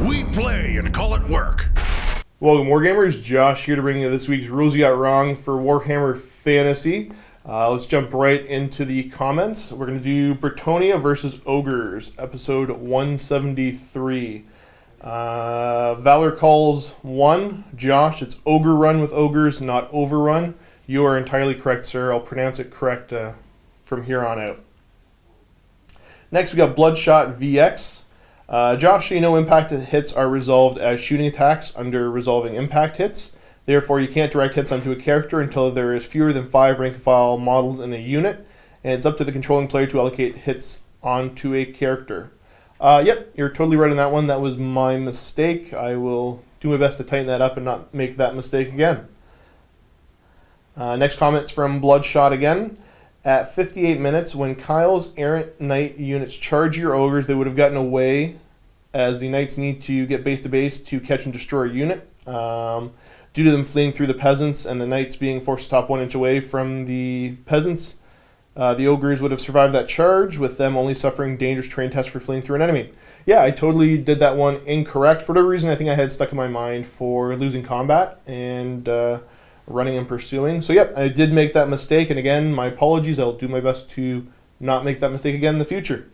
We play and call it work. Welcome, Wargamers. Josh here to bring you this week's rules you got wrong for Warhammer Fantasy. Let's jump right into the comments. We're going to do Bretonnia versus Ogres, episode 173. Valor calls 1. Josh, it's Ogre Run with Ogres, not Overrun. You are entirely correct, sir. I'll pronounce it correct from here on out. Next, we got Bloodshot VX. Josh, you know impact hits are resolved as shooting attacks under resolving impact hits. Therefore, you can't direct hits onto a character until there is fewer than 5 rank and file models in a unit, and it's up to the controlling player to allocate hits onto a character. Yep, you're totally right on that one. That was my mistake. I will do my best to tighten that up and not make that mistake again. Next comment's from Bloodshot again. At 58 minutes, when Kyle's Errant Knight units charge your ogres, they would have gotten away, as the knights need to get base to base to catch and destroy a unit. Due to them fleeing through the peasants and the knights being forced to stop 1 inch away from the peasants, the ogres would have survived that charge, with them only suffering dangerous terrain tests for fleeing through an enemy. Yeah, I totally did that one incorrect. For whatever reason, I think I had stuck in my mind for losing combat and running and pursuing. So yep, I did make that mistake, and again, my apologies. I'll do my best to not make that mistake again in the future.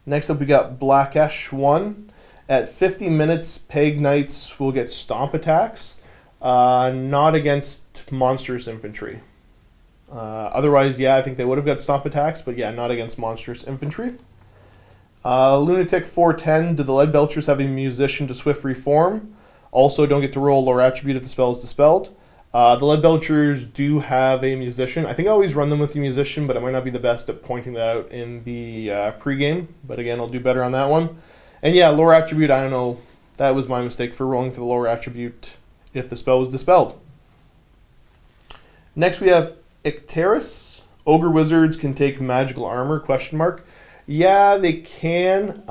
Next up, we got Black Ash 1. At 50 minutes, Peg Knights will get stomp attacks, not against monstrous infantry. Otherwise, yeah, I think they would have got stomp attacks, but yeah, not against monstrous infantry. Lunatic 410, do the Lead Belchers have a musician to swift reform? Also, don't get to roll lore attribute if the spell is dispelled. The Lead Belchers do have a musician. I think I always run them with the musician, but I might not be the best at pointing that out in the pregame. But again, I'll do better on that one. And yeah, lore attribute, I don't know. That was my mistake for rolling for the lore attribute if the spell was dispelled. Next we have Icterus. Ogre Wizards can take magical armor, ? Yeah, they can.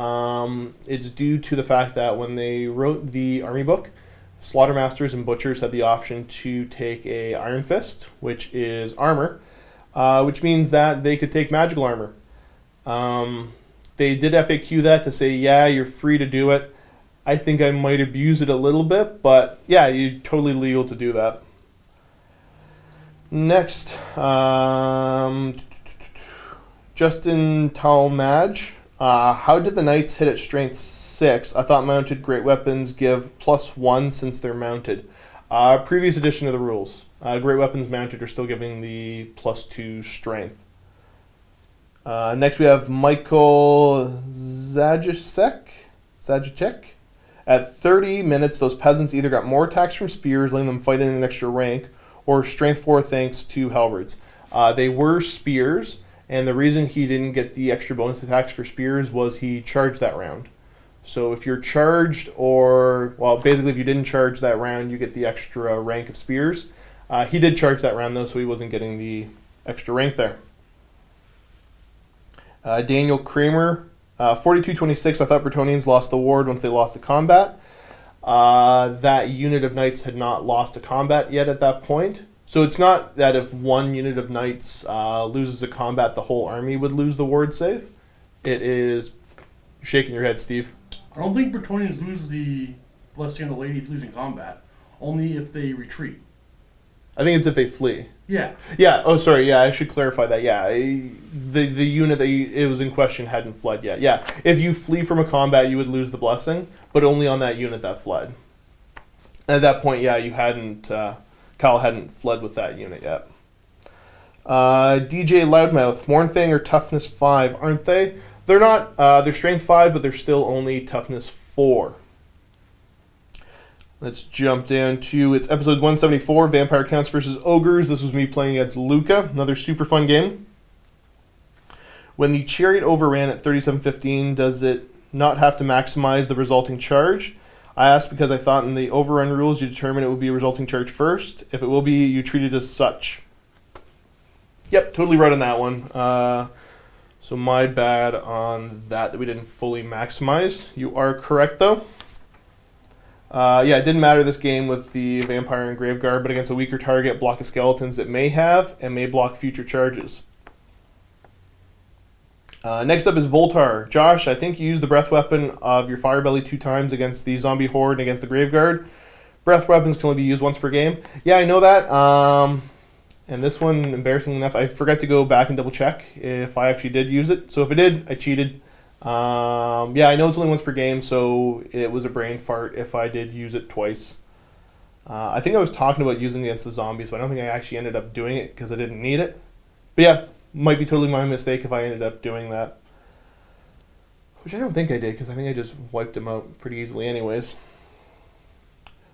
It's due to the fact that when they wrote the army book, Slaughtermasters and Butchers had the option to take a Iron Fist, which is armor, which means that they could take magical armor. They did FAQ that to say, yeah, you're free to do it. I think I might abuse it a little bit, but yeah, you're totally legal to do that. Next, Justin Talmadge. How did the knights hit at strength 6? I thought mounted great weapons give +1 since they're mounted. Previous edition of the rules. Great weapons mounted are still giving the +2 strength. Next we have Michael Zajacek. At 30 minutes, those peasants either got more attacks from spears, letting them fight in an extra rank, or strength 4 thanks to halberds. They were spears. And the reason he didn't get the extra bonus attacks for spears was he charged that round. So if you're charged basically if you didn't charge that round, you get the extra rank of spears. He did charge that round though, so he wasn't getting the extra rank there. Daniel Kramer, 42-26, I thought Bretonnians lost the ward once they lost the combat. That unit of knights had not lost a combat yet at that point. So it's not that if one unit of knights loses a combat, the whole army would lose the ward save. It is... You're shaking your head, Steve. I don't think Bretonnians lose the blessing of the ladies losing combat. Only if they retreat. I think it's if they flee. Yeah. Yeah, oh sorry, yeah, I should clarify that. Yeah, the unit that it was in question hadn't fled yet. Yeah, if you flee from a combat, you would lose the blessing, but only on that unit that fled. At that point, yeah, you hadn't... Kyle hadn't fled with that unit yet. DJ Loudmouth, Mournfang are toughness 5, aren't they? They're not. They're strength 5, but they're still only toughness 4. Let's jump down to, it's episode 174, Vampire Counts versus Ogres. This was me playing against Luca, another super fun game. When the chariot overran at 37:15, does it not have to maximize the resulting charge? I asked because I thought in the overrun rules you determine it would be a resulting charge first. If it will be, you treat it as such. Yep, totally right on that one. So my bad on that we didn't fully maximize. You are correct though. Yeah, it didn't matter this game with the Vampire and Graveguard, but against a weaker target, block of skeletons it may have, and may block future charges. Next up is Voltar. Josh, I think you used the breath weapon of your fire belly 2 times against the zombie horde and against the Graveguard. Breath weapons can only be used once per game. Yeah, I know that. And this one, embarrassingly enough, I forgot to go back and double check if I actually did use it. So if I did, I cheated. Yeah, I know it's only once per game, so it was a brain fart if I did use it twice. I think I was talking about using it against the zombies, but I don't think I actually ended up doing it because I didn't need it. But yeah, might be totally my mistake if I ended up doing that. Which I don't think I did, because I think I just wiped them out pretty easily anyways.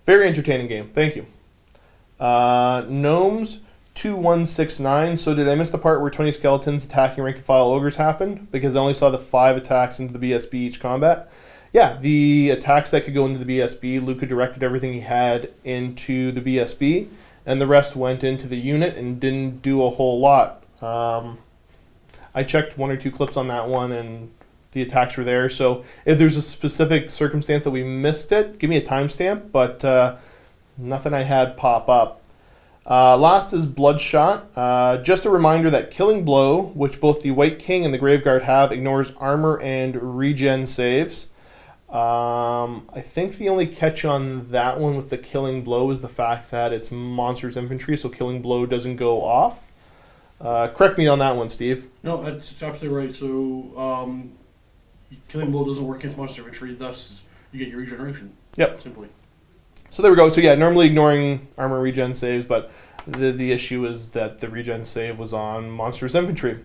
Very entertaining game. Thank you. Gnomes 2169. So did I miss the part where 20 skeletons attacking rank and file ogres happened? Because I only saw the 5 attacks into the BSB each combat. Yeah, the attacks that could go into the BSB, Luca directed everything he had into the BSB, and the rest went into the unit and didn't do a whole lot. I checked 1 or 2 clips on that one, and the attacks were there. So if there's a specific circumstance that we missed it, give me a timestamp, but nothing I had pop up. Last is Bloodshot. Just a reminder that Killing Blow, which both the White King and the Graveguard have, ignores armor and regen saves. I think the only catch on that one with the Killing Blow is the fact that it's monsters infantry, so Killing Blow doesn't go off. Correct me on that one, Steve. No, that's absolutely right. So, Killing Blow doesn't work against monster infantry, thus you get your regeneration. Yep. Simply. So there we go. So yeah, normally ignoring armor regen saves, but the issue is that the regen save was on monsters infantry.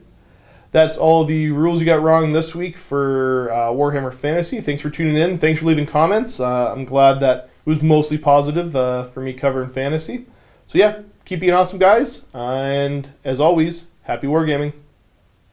That's all the rules you got wrong this week for Warhammer Fantasy. Thanks for tuning in. Thanks for leaving comments. I'm glad that it was mostly positive for me covering fantasy. So yeah, keep being awesome, guys. And as always, happy wargaming.